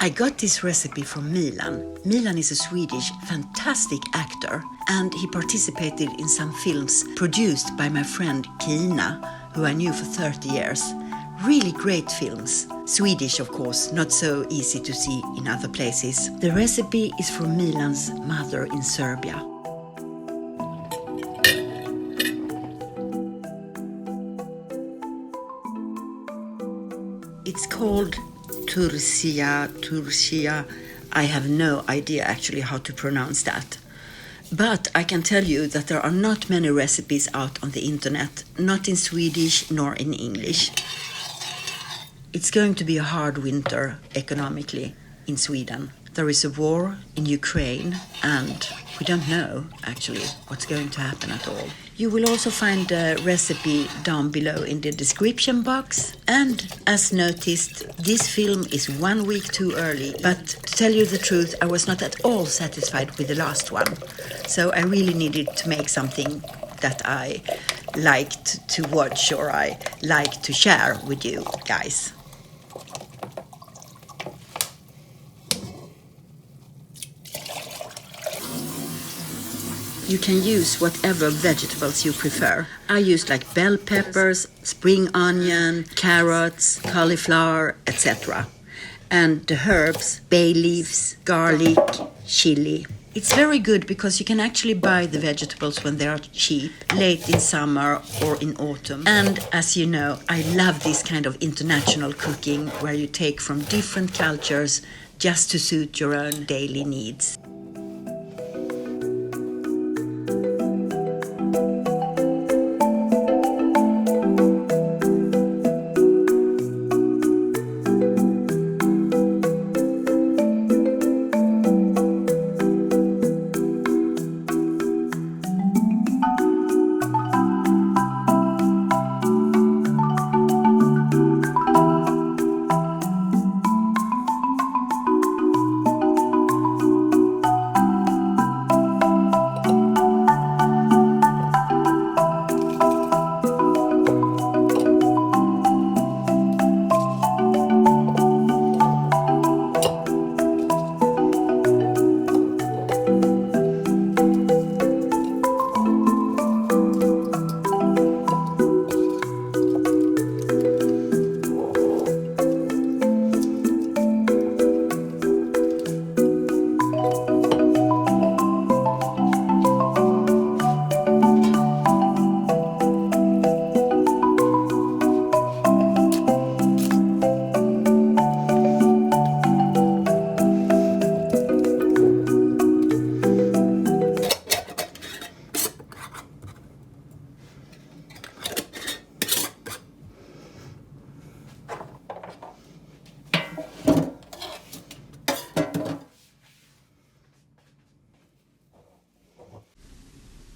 I got this recipe from Milan. Milan is a Swedish fantastic actor, and he participated in some films produced by my friend Kina, who I knew for 30 years. Really great films. Swedish, of course, not so easy to see in other places. The recipe is from Milan's mother in Serbia. It's called TURŠIJA. I have no idea actually how to pronounce that. But I can tell you that there are not many recipes out on the internet, not in Swedish nor in English. It's going to be a hard winter economically in Sweden. There is a war in Ukraine and we don't know actually what's going to happen at all. You will also find the recipe down below in the description box. And as noticed, this film is 1 week too early. But to tell you the truth, I was not at all satisfied with the last one. So I really needed to make something that I liked to watch or I like to share with you guys. You can use whatever vegetables you prefer. I used like bell peppers, spring onion, carrots, cauliflower, etc. And the herbs, bay leaves, garlic, chili. It's very good because you can actually buy the vegetables when they are cheap, late in summer or in autumn. And as you know, I love this kind of international cooking where you take from different cultures just to suit your own daily needs.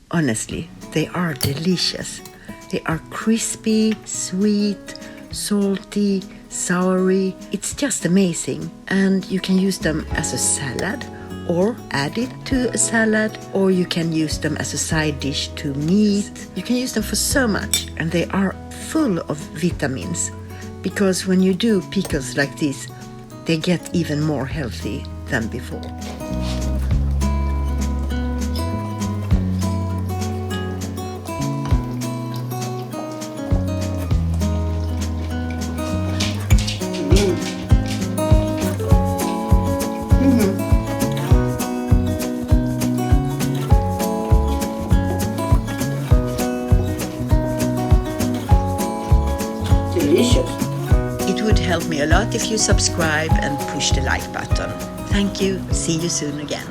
Honestly, they are delicious. They are crispy, sweet, salty, soury. It's just amazing. And you can use them as a salad or add it to a salad, or you can use them as a side dish to meat. You can use them for so much, and they are full of vitamins because when you do pickles like this, they get even more healthy than before. Delicious. It would help me a lot if you subscribe and push the like button. Thank you. See you soon again.